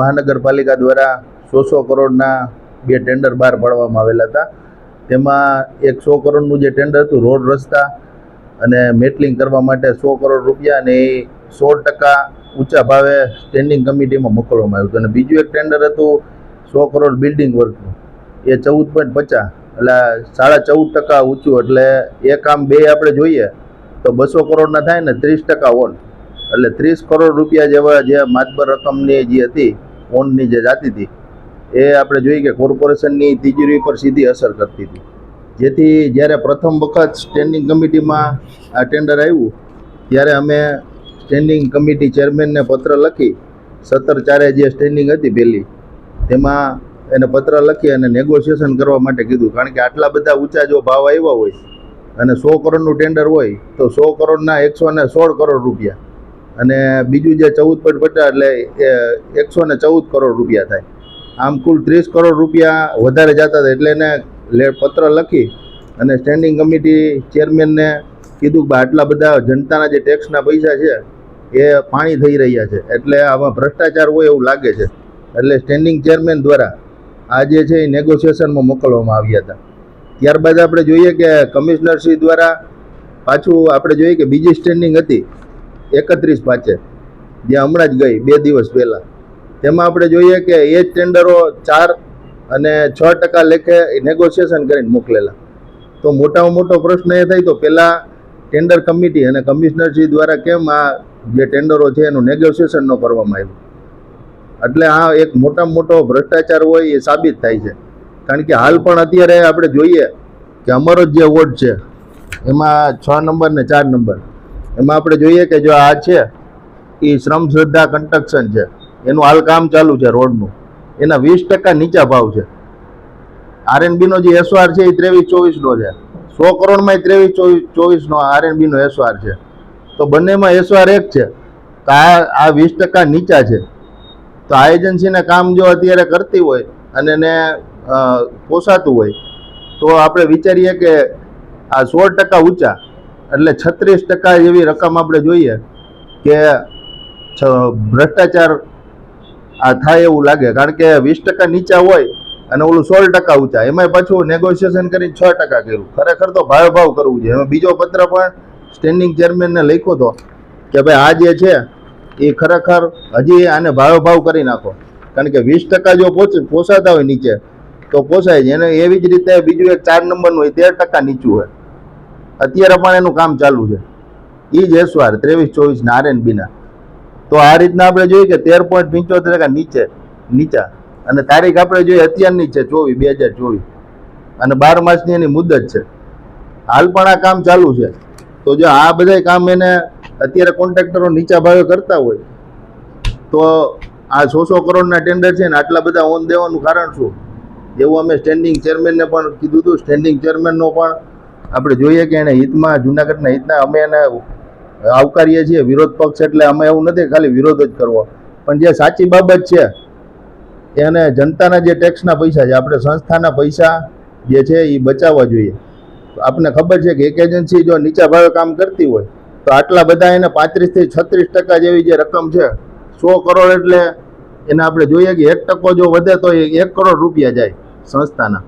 મહાનગરપાલિકા દ્વારા 100 કરોડના બે ટેન્ડર બહાર પાડવામાં આવેલા હતા. તેમાં એક 100 કરોડનું જે ટેન્ડર હતું રોડ રસ્તા અને મેટલિંગ કરવા માટે 100 કરોડ રૂપિયા, અને એ 100% ઊંચા ભાવે સ્ટેન્ડિંગ કમિટીમાં મોકલવામાં આવ્યું હતું. અને બીજું એક ટેન્ડર હતું 100 કરોડ બિલ્ડિંગ વર્કનું, એ 14.50 એટલે 14.5% ઊંચું. એટલે એ કામ બે આપણે જોઈએ તો 200 કરોડના થાય ને 30% ઓન, એટલે 30 કરોડ રૂપિયા જેવા જે માતબર રકમની જે હતી ઓનની જે જાતી હતી એ આપણે જોઈએ કે કોર્પોરેશનની તિજોરી પર સીધી અસર કરતી હતી. જેથી જ્યારે પ્રથમ વખત સ્ટેન્ડિંગ કમિટીમાં આ ટેન્ડર આવ્યું ત્યારે અમે સ્ટેન્ડિંગ કમિટી ચેરમેનને પત્ર લખી 17/4 જે સ્ટેન્ડિંગ હતી પહેલી, તેમાં એને પત્ર લખી અને નેગોશિએશન કરવા માટે કીધું. કારણ કે આટલા બધા ઊંચા જો ભાવ આવ્યા હોય અને 100 કરોડનું ટેન્ડર હોય તો 100 કરોડના 116 કરોડ રૂપિયા, અને બીજું જે 14.50 એટલે 114 કરોડ રૂપિયા થાય. આમ કુલ 30 કરોડ રૂપિયા વધારે જતા હતા. એટલે એને પત્ર લખી અને સ્ટેન્ડિંગ કમિટી ચેરમેનને કીધું કે આટલા બધા જનતાના જે ટેક્સના પૈસા છે એ પાણી થઈ રહ્યા છે, એટલે આમાં ભ્રષ્ટાચાર હોય એવું લાગે છે. એટલે સ્ટેન્ડિંગ ચેરમેન દ્વારા આ જે છે એ નેગોશિએશનમાં મોકલવામાં આવ્યા હતા. ત્યારબાદ આપણે જોઈએ કે કમિશનરશ્રી દ્વારા પાછું આપણે જોઈએ કે બીજી સ્ટેન્ડિંગ હતી 31/5 જે હમણાં જ ગઈ 2 દિવસ પહેલાં, તેમાં આપણે જોઈએ કે એ જ ટેન્ડરો 4 અને 6% લેખે નેગોશિએશન કરીને મોકલેલા. તો મોટામાં મોટો પ્રશ્ન એ થાય તો પહેલાં ટેન્ડર કમિટી અને કમિશનરશ્રી દ્વારા કેમ આ જે ટેન્ડરો છે એનું નેગોશિએશન ન કરવામાં આવ્યું? એટલે આ એક મોટામાં મોટો ભ્રષ્ટાચાર હોય એ સાબિત થાય છે. કારણ કે હાલ પણ અત્યારે આપણે જોઈએ કે અમારો જે વોર્ડ છે એમાં 6 નંબર ને 4 નંબર, એમાં આપણે જોઈએ કે જો આ છે એ શ્રમ શ્રદ્ધા કન્સ્ટ્રક્શન છે, એનું હાલ કામ ચાલુ છે રોડનું, એના 20% નીચા ભાવ છે. આરએનબીનો જે એસઆર છે એ 23-24નો છે, 100 કરોડમાં 23-24નો આરએનબીનો એસઆર છે. તો બંનેમાં એસઆર એક છે, તો આ 20% નીચા છે. તો આ એજન્સીને કામ જો અત્યારે કરતી હોય અને એને પોસાતું હોય તો આપણે વિચારીએ કે આ 16% ઊંચા એટલે 36% જેવી રકમ આપણે જોઈએ કે ભ્રષ્ટાચાર આ થાય એવું લાગે. કારણ કે 20% નીચા હોય અને ઓલું 16% ઊંચા, એમાં પાછું નેગોશિએશન કરીને 6% કર્યું. ખરેખર તો ભાવ કરવું જોઈએ. એમાં બીજો પત્ર પણ સ્ટેન્ડિંગ ચેરમેનને લખ્યો હતો કે ભાઈ આ જે છે એ ખરેખર હજી આને ભાવ કરી નાખો. કારણ કે 20% જો પોસાતા હોય નીચે તો પોસાય છે. એને એવી જ રીતે બીજું એક 4 નંબરનું હોય 13% નીચું હોય, અત્યારે પણ એનું કામ ચાલુ છે. એ જ એસવાર 23-24ના આરએનબીના. તો આ રીતના આપણે જોઈએ કે 13.75% નીચા, અને તારીખ આપણે જોઈએ અત્યારની છે 2024 અને 12 માસની એની મુદત છે. હાલ પણ આ કામ ચાલુ છે. તો જો આ બધા કામ એને અત્યારે કોન્ટ્રાક્ટરો નીચા ભાવે કરતા હોય તો આ 100 કરોડના ટેન્ડર છે ને આટલા બધા ઓન દેવાનું કારણ શું? એવું અમે સ્ટેન્ડિંગ ચેરમેનને પણ કીધું હતું. સ્ટેન્ડિંગ ચેરમેનનો પણ આપણે જોઈએ કે એને હિતમાં, જૂનાગઢના હિતના અમે એને આવકારીએ છીએ. વિરોધ પક્ષ એટલે અમે એવું નથી ખાલી વિરોધ જ કરવો, પણ જે સાચી બાબત છે એને જનતાના જે ટેક્સના પૈસા છે, આપણે સંસ્થાના પૈસા જે છે એ બચાવવા જોઈએ. આપને ખબર છે કે એક એજન્સી જો નીચા ભાવે કામ કરતી હોય તો આટલા બધા એને 35-36% જેવી જે રકમ છે, 100 કરોડ એટલે એને આપણે જોઈએ કે 1% જો વધે તો 1 કરોડ રૂપિયા જાય સંસ્થાના,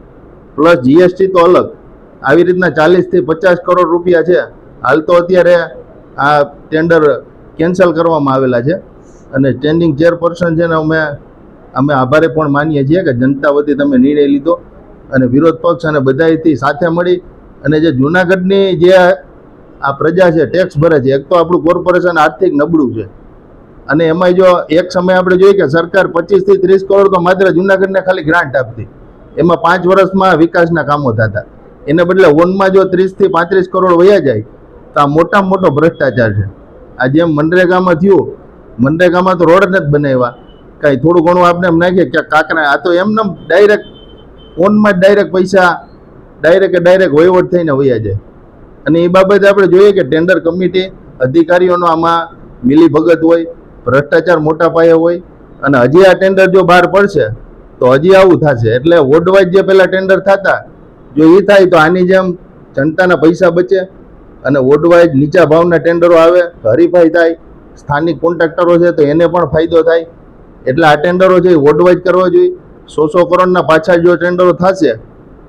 પ્લસ જીએસટી તો અલગ. આવી રીતના 40-50 કરોડ રૂપિયા છે. હાલ તો અત્યારે આ ટેન્ડર કેન્સલ કરવામાં આવેલા છે, અને સ્ટેન્ડિંગ ચેરપર્સન છે ને અમે આભારી પણ માનીએ છીએ કે જનતા વતી તમે નિર્ણય લીધો, અને વિરોધ પક્ષ અને બધાથી સાથે મળી અને જે જૂનાગઢની જે આ પ્રજા છે ટેક્સ ભરે છે. એક તો આપણું કોર્પોરેશન આર્થિક નબળું છે, અને એમાં જો એક સમય આપણે જોઈએ કે સરકાર 25-30 કરોડ તો માત્ર જૂનાગઢને ખાલી ગ્રાન્ટ આપતી, એમાં 5 વર્ષમાં વિકાસના કામો થતા. એને બદલે ઓનમાં જો 30-35 કરોડ વયા જાય તો આ મોટામાં મોટો ભ્રષ્ટાચાર છે. આ જેમ મનરેગામાં થયું, મનરેગામાં તો રોડ નથી બનાવ્યા, કાંઈ થોડું ઘણું આપણે એમ નાખીએ કે કાંકરા, આ તો એમને ડાયરેક્ટ ઓનમાં જ ડાયરેક્ટ પૈસા ડાયરેક્ટ વહીવટ થઈને વયા જાય. અને એ બાબતે આપણે જોઈએ કે ટેન્ડર કમિટી અધિકારીઓનો આમાં મિલીભગત હોય, ભ્રષ્ટાચાર મોટા પાયે હોય, અને હજી આ ટેન્ડર જો બહાર પડશે તો હજી આવું થશે. એટલે વોર્ડ વાઇઝ જે પહેલાં ટેન્ડર થતા જો એ થાય તો આની જેમ જનતાના પૈસા બચે અને વોર્ડ વાઇઝ નીચા ભાવના ટેન્ડરો આવે, હરીફાઈ થાય, સ્થાનિક કોન્ટ્રાક્ટરો છે તો એને પણ ફાયદો થાય. એટલે આ ટેન્ડરો છે એ વોર્ડ કરવા જોઈએ. 100 કરોડના પાછા જો ટેન્ડરો થશે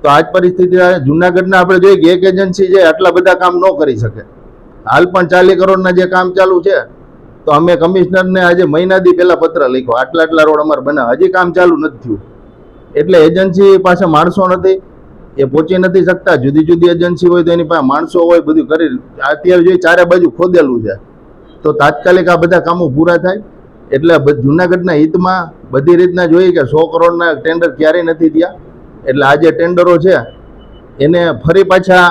તો આજ પરિસ્થિતિ જુનાગઢના આપણે જોઈએ કે એક એજન્સી છે આટલા બધા કામ ન કરી શકે. હાલ પણ 40 કરોડના જે કામ ચાલુ છે તો અમે કમિશનરને આજે મહિનાથી પહેલા પત્ર લખ્યો, આટલા રોડ અમારે બનાવ, હજી કામ ચાલુ નથી થયું. એટલે એજન્સી પાસે માણસો નથી, એ પહોંચી નથી શકતા. જુદી જુદી એજન્સી હોય તો એની પાસે માણસો હોય, બધું કરી. અત્યારે જોઈએ ચારે બાજુ ખોદેલું છે, તો તાત્કાલિક આ બધા કામો પૂરા થાય. એટલે જુનાગઢના હિતમાં બધી રીતના જોઈએ કે 100 કરોડના ટેન્ડર ક્યારેય નથી થયા. એટલે આ જે ટેન્ડરો છે એને ફરી પાછા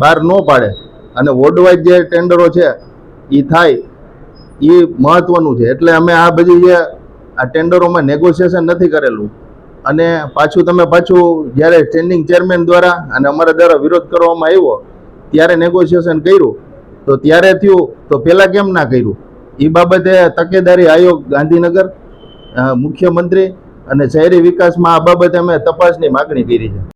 બહાર ન પાડે અને વોર્ડ જે ટેન્ડરો છે એ થાય, એ મહત્વનું છે. એટલે અમે આ બધી જે આ ટેન્ડરોમાં નેગોશિએશન નથી કરેલું. અને પાછું જ્યારે સ્ટેન્ડિંગ ચેરમેન દ્વારા અને અમારા દ્વારા વિરોધ કરવામાં આવ્યો ત્યારે નેગોશિએશન કર્યું, તો ત્યારે થયું, તો પહેલાં કેમ ના કર્યું? એ બાબતે તકેદારી આયોગ ગાંધીનગર, મુખ્યમંત્રી અને શહેરી વિકાસમાં આ બાબતે અમે તપાસની માગણી કરી છે.